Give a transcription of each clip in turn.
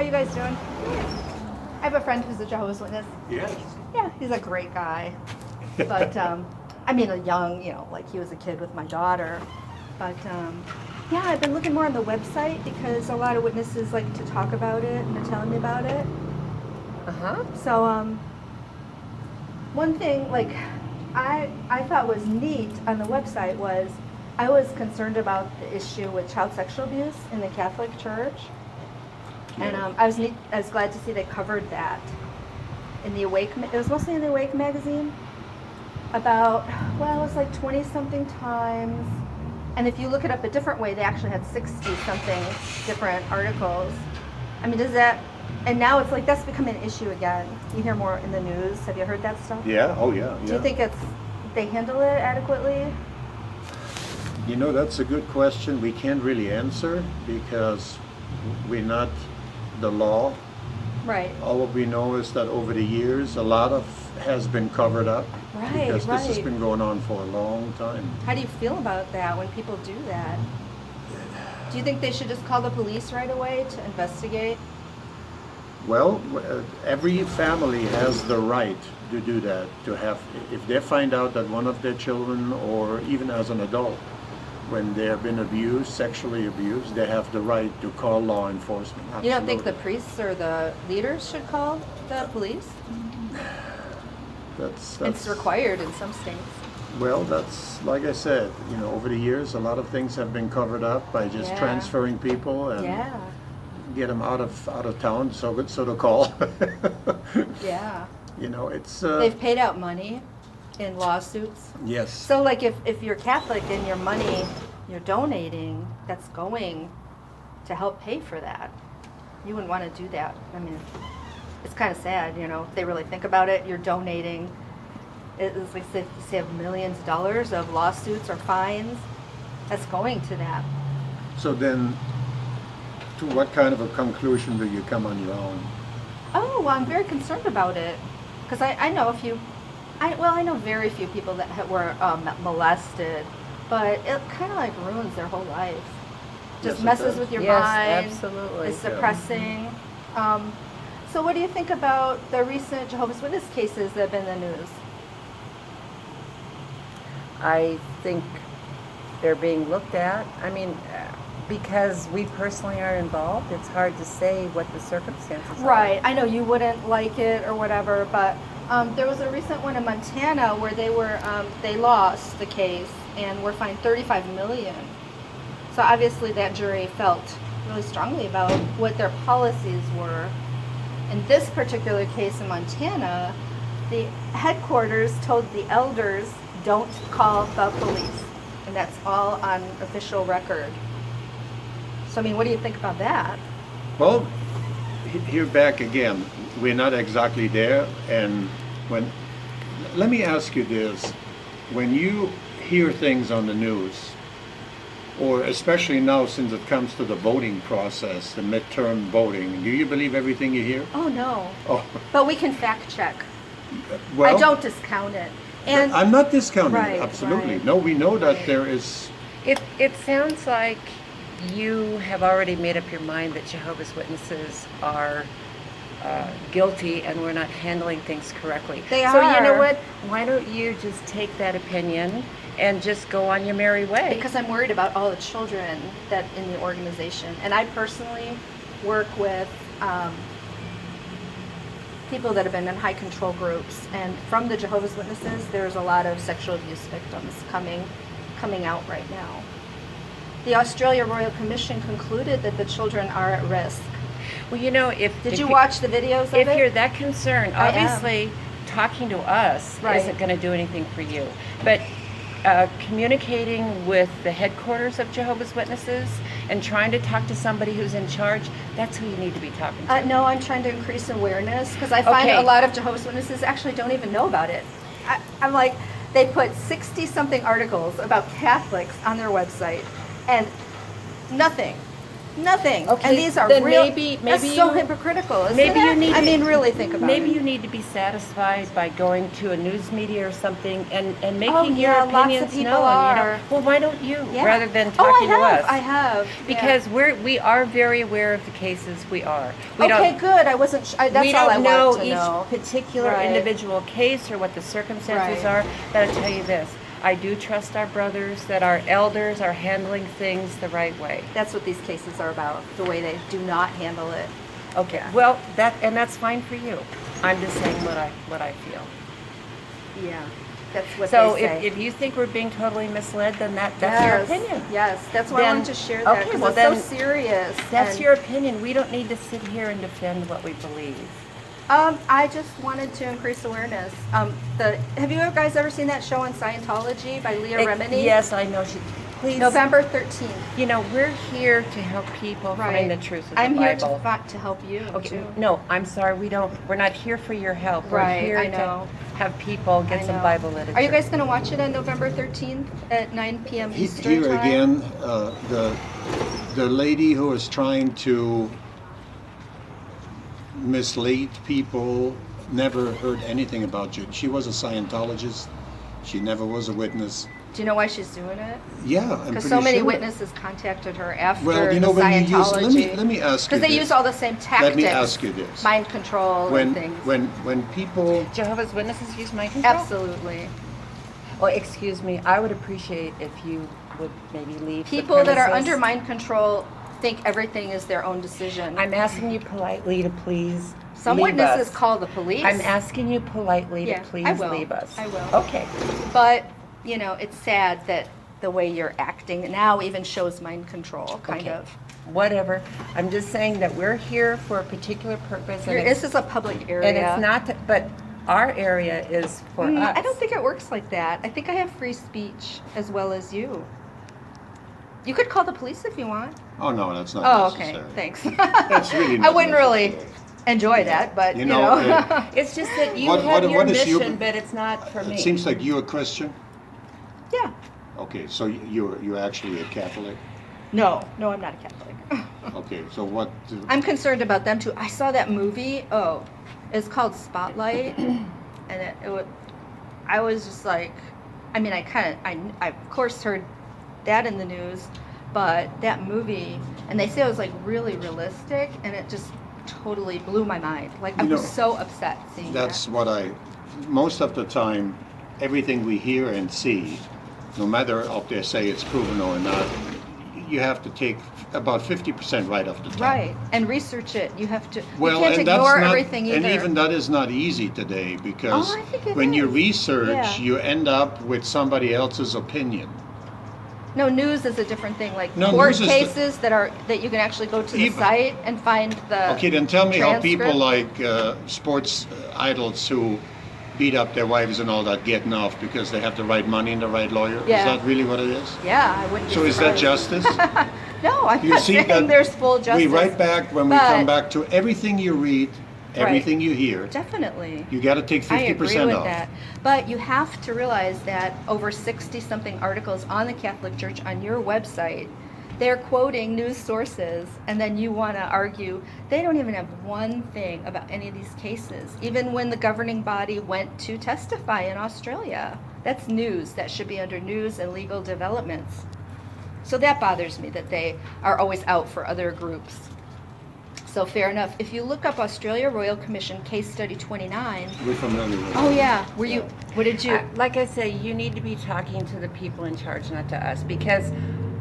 you guys doing? I have a friend who's a Jehovah's Witness. Yes. Yeah, he's a great guy. But, I mean, a young, like he was a kid with my daughter. But, yeah, I've been looking more on the website because a lot of witnesses like to talk about it and they're telling me about it. So, one thing, like, I thought was neat on the website was I was concerned about the issue with child sexual abuse in the Catholic Church. And I was glad to see they covered that in the Awake. It was mostly in the Awake magazine. About, well, it was like 20-something times. And if you look it up a different way, they actually had 60-something different articles. I mean, does that? And now it's like that's become an issue again. You hear more in the news. Have you heard that stuff? Yeah. Oh, yeah. Do you think they handle it adequately? You know, that's a good question. We can't really answer because we're not the law. Right. All we know is that over the years, a lot of has been covered up. Right, because right. this has been going on for a long time. How do you feel about that when people do that? Do you think they should just call the police right away to investigate? Well, every family has the right to do that, to have, if they find out that one of their children, or even as an adult, when they have been abused, sexually abused, they have the right to call law enforcement. Absolutely. You don't think the priests or the leaders should call the police? That's it's required in some states. Well, that's, like I said, over the years, a lot of things have been covered up by just transferring people and get them out of town, so to call. Yeah. It's... They've paid out money in lawsuits. Yes. So, like, if you're Catholic and your money you're donating, that's going to help pay for that. You wouldn't want to do that. I mean, it's kind of sad, if they really think about it. You're donating. It's like they have millions of dollars of lawsuits or fines. That's going to that. So then, to what kind of a conclusion do you come on your own? Oh, well, I'm very concerned about it because I know a few. I know very few people that were molested, but it kind of like ruins their whole life. Just messes with your mind. Absolutely. It's depressing. So what do you think about the recent Jehovah's Witness cases that have been in the news? I think they're being looked at. I mean, because we personally are involved, it's hard to say what the circumstances are. Right. I know you wouldn't like it or whatever, but there was a recent one in Montana where they lost the case and were fined $35 million. So obviously that jury felt really strongly about what their policies were. In this particular case in Montana, the headquarters told the elders, don't call the police. And that's all on official record. So, I mean, what do you think about that? Well, here back again, we're not exactly there. And let me ask you this. When you hear things on the news, or especially now since it comes to the voting process, the midterm voting, do you believe everything you hear? Oh, no. Oh. But we can fact check. Well, I don't discount it. And I'm not discounting right, it, absolutely. right. No, we know that there is... It sounds like you have already made up your mind that Jehovah's Witnesses are guilty and we're not handling things correctly. They So are. you know what? Why don't you just take that opinion and just go on your merry way? Because I'm worried about all the children that in the organization. And I personally work with people that have been in high control groups. And from the Jehovah's Witnesses, there's a lot of sexual abuse victims coming out right now. The Australia Royal Commission concluded that the children are at risk. Well, Did you watch the videos of it? If you're that concerned, I am. obviously talking to us Right. isn't going to do anything for you. But communicating with the headquarters of Jehovah's Witnesses and trying to talk to somebody who's in charge, that's who you need to be talking to. No, I'm trying to increase awareness because I find Okay. a lot of Jehovah's Witnesses actually don't even know about it. I'm like, they put 60-something articles about Catholics on their website and nothing. Nothing. Okay, And these are then real. maybe that's so you- hypocritical, isn't maybe it? you need I to- mean, really think about Maybe it. you need to be satisfied by going to a news media or something and making Oh, your yeah, lots of opinions people known. You know? are. Well, why don't you, Yeah. rather than Oh, talking to us? I have. Because we are very aware of the cases we are. We Okay, don't, good. I wasn't. That's we all I don't know wanted to each know. particular Right. individual case or what the circumstances Right. are. But I'll tell you this: I do trust our brothers that our elders are handling things the right way. That's what these cases are about. The way they do not handle it. Okay. Yeah. Well, that's fine for you. I'm just saying what I feel. Yeah, that's what So they say. if you think we're being totally misled, then that's your Yes, opinion. Yes, that's why I Then- wanted to share that okay, because well it's then, so serious. That's and, your opinion. We don't need to sit here and defend what we believe. I just wanted to increase awareness. Have you guys ever seen that show on Scientology by Leah Remini? Yes, I know. Please. November 13th. You know, we're here to help people find the truth of the I'm here Bible. to help you. Okay. Too. No, I'm sorry. We're not here for your help. Right, We're here I know. to have people I get some know. Bible literature. Are you guys going to watch it on November 13th at 9 p.m. Eastern Here time? again, the lady who is trying to mislead people never heard anything about you. She was a Scientologist. She never was a witness. Do you know why she's doing it? Yeah, I'm pretty Because so many sure. witnesses contacted her after Well, you know, the when you use, Scientology. let me ask you Because they this. use all the same tactics. Let me ask you this. Mind control and things. When people, Jehovah's Witnesses use mind control? Absolutely. Well, excuse me. I would appreciate if you would maybe leave the People that are premises. under mind control think everything is their own decision. I'm asking you politely to please Some leave witnesses us. call the police. I'm asking you politely Yeah, to please I will. leave us. I will. Okay. But, you know, it's sad that the way you're acting now even shows mind control, kind Okay. of. Whatever. I'm just saying that we're here for a particular purpose, and This is a public area. and it's not. But our area is for us. I don't think it works like that. I think I have free speech as well as you. You could call the police if you want. oh no, that's not Oh, okay. necessary. Thanks. That's really I not wouldn't really necessary. enjoy that, but You know, It's just that you What- have what- your what is your- mission, but it's not for me. It seems like you're a Christian. yeah. Okay, so you're actually a Catholic. No, I'm not a Catholic. Okay, so what? I'm concerned about them too. I saw that movie. Oh, it's called Spotlight, and I was just like, I mean, I of course heard that in the news, but that movie, and they say it was like really realistic, and it just totally blew my mind. Like I You know, was so upset seeing That's that. what most of the time, everything we hear and see, no matter if they say it's proven or not, you have to take about 50% right off the top. Right, and research it. You have to. Well, you can't and that's ignore not, everything either. and even that is not easy today because Oh, I think it when you is. research, Yeah. you end up with somebody else's opinion. No, news is a different thing. Like No, court news is cases that you can actually go to the Even- site and find the. Okay, then tell me how people transcript. like sports idols who beat up their wives and all that getting off because they have the right money and the right lawyer. Yeah. Is that really what it is? Yeah, I wouldn't. Be So is that surprised. justice? No, I'm You not see saying that there's full justice. We right back when we but- come back to everything you read, everything you hear. Definitely. You got to take 50% I agree with off. that. But you have to realize that over 60-something articles on the Catholic Church on your website, they're quoting news sources, and then you want to argue they don't even have one thing about any of these cases. Even when the governing body went to testify in Australia, that's news. That should be under news and legal developments. So that bothers me that they are always out for other groups. So fair enough. If you look up Australia Royal Commission Case Study 29, We're familiar with oh it. yeah, what did you? Like I say, you need to be talking to the people in charge, not to us, because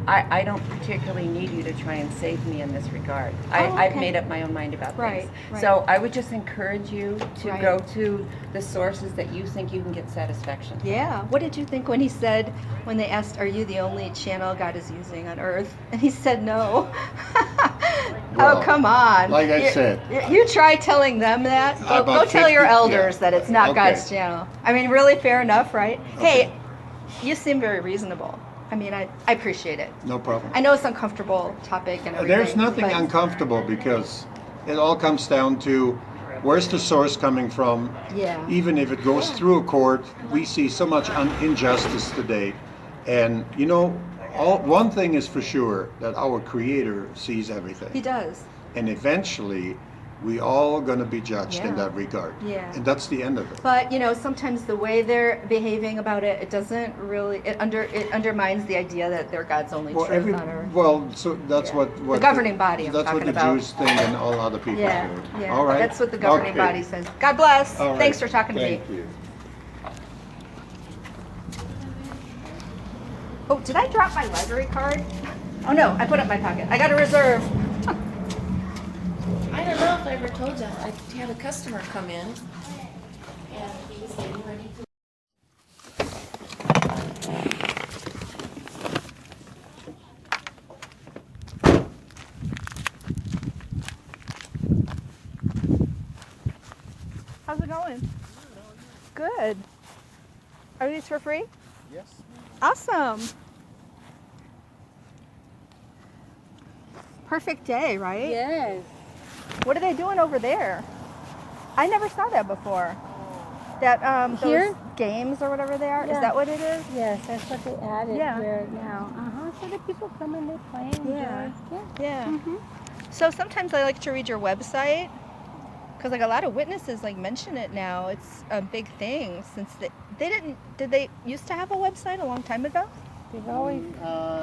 I don't particularly need you to try and save me in this regard. I've okay. made up my own mind about Right, things. right. So I would just encourage you to Right. go to the sources that you think you can get satisfaction from. Yeah. What did you think when he said, when they asked, "Are you the only channel God is using on earth?" And he said, "No." Well, oh, come on. like I said. You try telling them that. Go About tell your 50 elders yeah. that it's not Okay. God's channel. I mean, really fair enough, right? Okay. Hey, you seem very reasonable. I mean, I appreciate it. No problem. I know it's an uncomfortable topic and everything. There's nothing but- uncomfortable because it all comes down to where's the source coming from. Yeah. Even if it goes through a court, we see so much injustice today. And, you know, One thing is for sure, that our Creator sees everything. He does. And eventually, we all gonna be judged in Yeah. that regard. Yeah. And that's the end of it. But sometimes the way they're behaving about it, it doesn't really it undermines the idea that they're God's only Well, truth on earth. so that's Yeah. what The governing body I'm That's what talking the about. Jews think, and all other people Yeah, think. yeah. All right. That's what the governing Okay. body says. God bless. All right. Thanks for talking to me. Thank you. Oh, did I drop my library card? Oh no, I put it in my pocket. I got a reserve. I don't know if I ever told you. I had a customer come in, and he was getting ready to. How's it going? Good. Are these for free? Yes. Awesome. Perfect day, right? Yes. What are they doing over there? I never saw that before. That those Here? games or whatever they are. Is Yeah. that what it is? Yes, that's what they added Yeah. there now. So the people come and they play and Yeah. enjoy. Yeah. Mm-hmm. So sometimes I like to read your website because like a lot of witnesses like mention it now. It's a big thing since they didn't. Did they used to have a website a long time ago? They've always,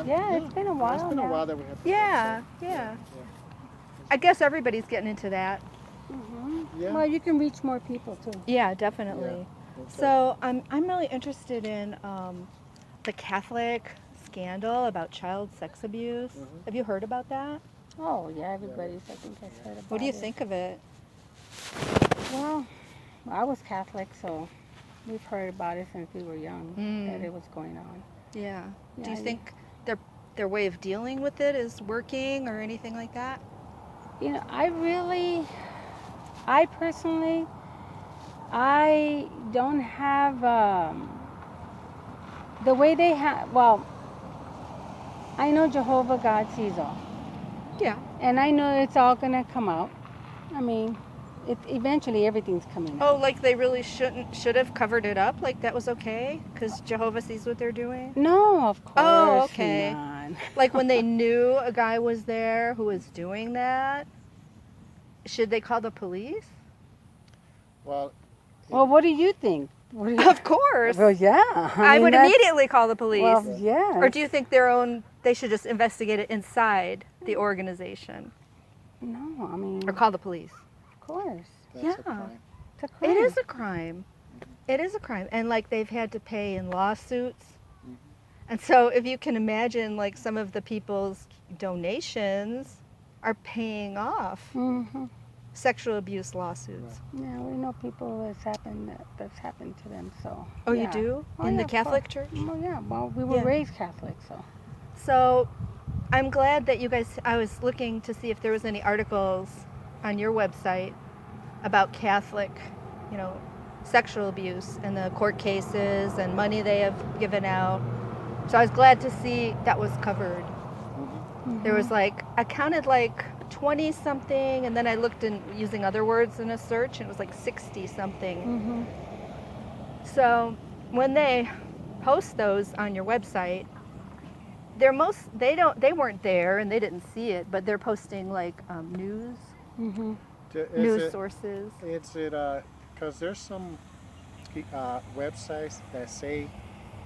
yeah, it's been a while It's been now. a while that we have. the Yeah. website. Yeah. I guess everybody's getting into that. Mm-hmm. Yeah. Well, you can reach more people too. Yeah, definitely. So I'm really interested in the Catholic scandal about child sex abuse. Have you heard about that? Oh, yeah, everybody's, I think, has heard about What do you it. think of it? Well, I was Catholic, so we've heard about it since we were young, that it was going on. Yeah. Do you Yeah, think their way of dealing with it is working or anything like that? You know, I personally, I don't have the way they have. Well, I know Jehovah God sees all, Yeah. and I know it's all gonna come out. I mean, eventually everything's coming Oh, out. like they really should have covered it up? Like that was okay? Because Jehovah sees what they're doing? No, of course Oh, okay. not. Like when they knew a guy was there who was doing that, should they call the police? Well, Well, what do you think? What do you, Of course. well, yeah. I mean, would that's- immediately call the police. Well, yeah. Or do you think they should just investigate it inside the organization No, I mean, or call the police? of course. that's Yeah. a crime. It's a crime. It is a crime. It is a crime. And like they've had to pay in lawsuits. And so if you can imagine like some of the people's donations are paying off Mm-hmm. sexual abuse lawsuits. Yeah, we know people that's happened to them. So. Oh, yeah. you do? Oh, In yeah, the of Catholic course. Church? Well, yeah. Well, we were Yeah. raised Catholic, so. So I'm glad that you guys, I was looking to see if there was any articles on your website about Catholic, sexual abuse and the court cases and money they have given out. So I was glad to see that was covered. There was I counted 20 something, and then I looked in using other words in a search, and it was 60 something. Mm-hmm. So when they post those on your website, they weren't there and they didn't see it, but they're posting news Mm-hmm. news sources. Is it because there's some websites that say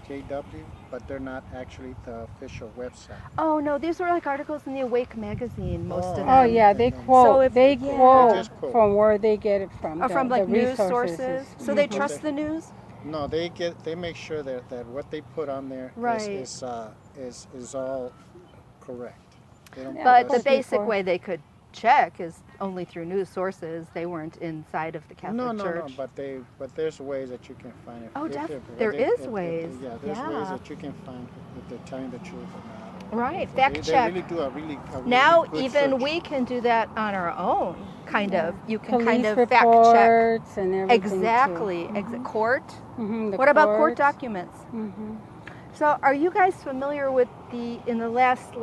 JW, but they're not actually the official website. Oh no, these were articles in the Awake magazine, most of them. Oh yeah, they So quote. if- they yeah. quote They just quote. from where they get it from. Or from the news resources. sources. So they Mhm. trust the news? No, they make sure that what they put on there Right. is all correct. They don't Yeah, put But the us- Looking basic for- way they could check is only through news sources. They weren't inside of the Catholic no, Church. but there's ways that you can find it. Oh, there they- is ways. Yeah, there's Yeah. ways that you can find if they're telling the truth or not. Right, They- fact they check. really do a really Now good even search. we can do that on our own, kind of. You can Police kind of fact check. reports and everything. Exactly. Too. Court. Mm-hmm. What about court documents? Mm-hmm. So are you guys familiar with in the last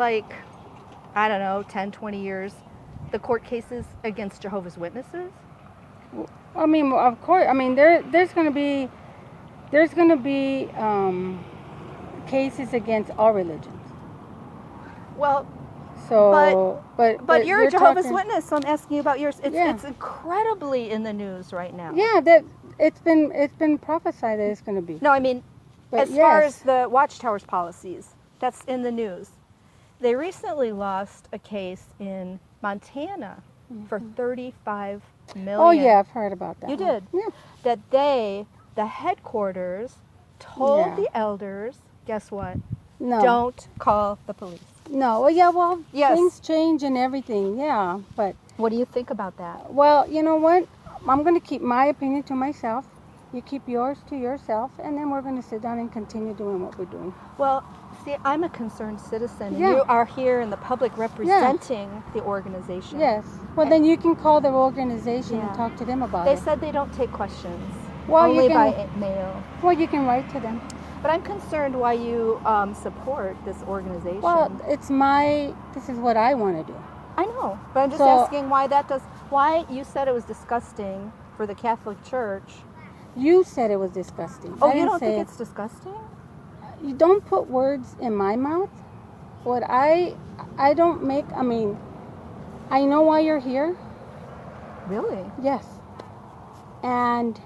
10, 20 years, the court cases against Jehovah's Witnesses? I mean, of course. I mean, there's going to be cases against all religions. Well, So, but you're a Jehovah's talking- Witness, so I'm asking you about yours. Yeah. It's incredibly in the news right now. Yeah, that it's been prophesied that it's going to be. No, I mean, But as far yes. as the watchtowers policies, that's in the news. They recently lost a case in Montana for 35 million. Oh yeah, I've heard about that. You one. did? Yeah. That the headquarters, told Yeah. the elders, guess what? No. Don't call the police. No. Well, yeah. Well, Yes. things change and everything. Yeah. But What do you think about that? well, you know what? I'm going to keep my opinion to myself. You keep yours to yourself, and then we're going to sit down and continue doing what we're doing. Well, see, I'm a concerned citizen, and Yeah. you are here in the public representing the organization. Yes. Well, then you can call their organization Yeah. and talk to them about They it. said they don't take questions, Well, only you can. by mail. Well, you can write to them. But I'm concerned why you support this organization. Well, this is what I want to do. I know, but I'm just So- asking why you said it was disgusting for the Catholic Church. You said it was disgusting. Oh, I you didn't don't say think it. it's disgusting? You don't put words in my mouth. What I don't make, I mean, I know why you're here. Really? Yes. And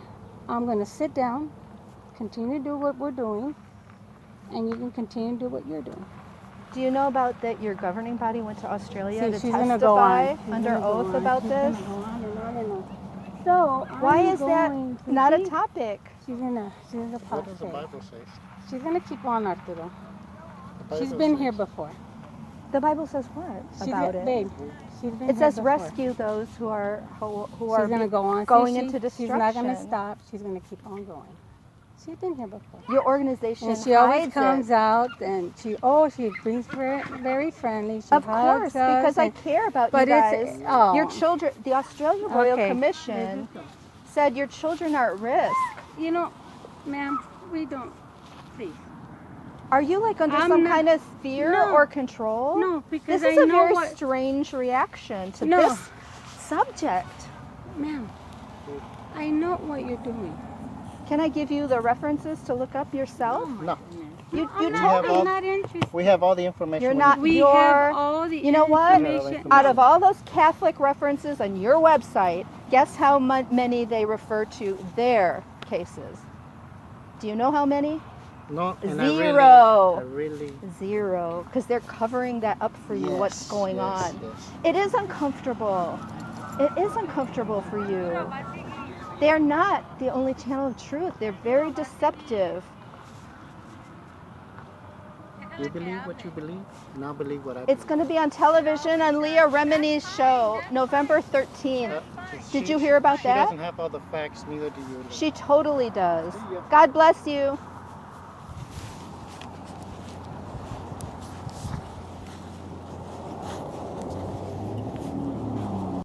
I'm going to sit down, continue to do what we're doing, and you can continue to do what you're doing. Do you know about that your governing body went to Australia See, to she's gonna go testify on. She's under gonna go oath on. about She's this? gonna go on and on and on. So Why I'm is that going to not a keep- topic? She's gonna What does the Bible say? She's gonna keep on, Arturo. The She's Bible been says- here before. The Bible says what She's about it? Babe, she's been It here says before. rescue those who are She's gonna go on. going See, into She's not gonna destruction. stop. She's gonna keep on going. She's been here before. Your organization And she always hides comes it. out and she brings very, very friendly. She Of hugs course, us because I and- care about but you it's- guys. oh. Your children, the Australia Royal Okay. Commission said your children are at risk. You know, ma'am, we don't. Please. Are you like under I'm some not- kind of fear No. or control? No, because This is I a know very what- strange reaction to No. this subject. Ma'am, I know what you're doing. Can I give you the references to look up yourself? No. You I'm told have all- not interested. We have all the information. You're we not- need. We Your- have all the you know what? information. Out of all those Catholic references on your website, guess how many they refer to their cases? Do you know how many? No, and Zero. I really. Zero, because they're covering that up for you, what's Yes, going yes, on. yes. It is uncomfortable. It is uncomfortable for you. They are not the only channel of truth. They're very deceptive. You believe what you believe, and I believe what I It's going to be on television on Leah Remini's show, November 13th. Did you hear about she that? doesn't have all the facts, neither do you. She totally does. God bless you.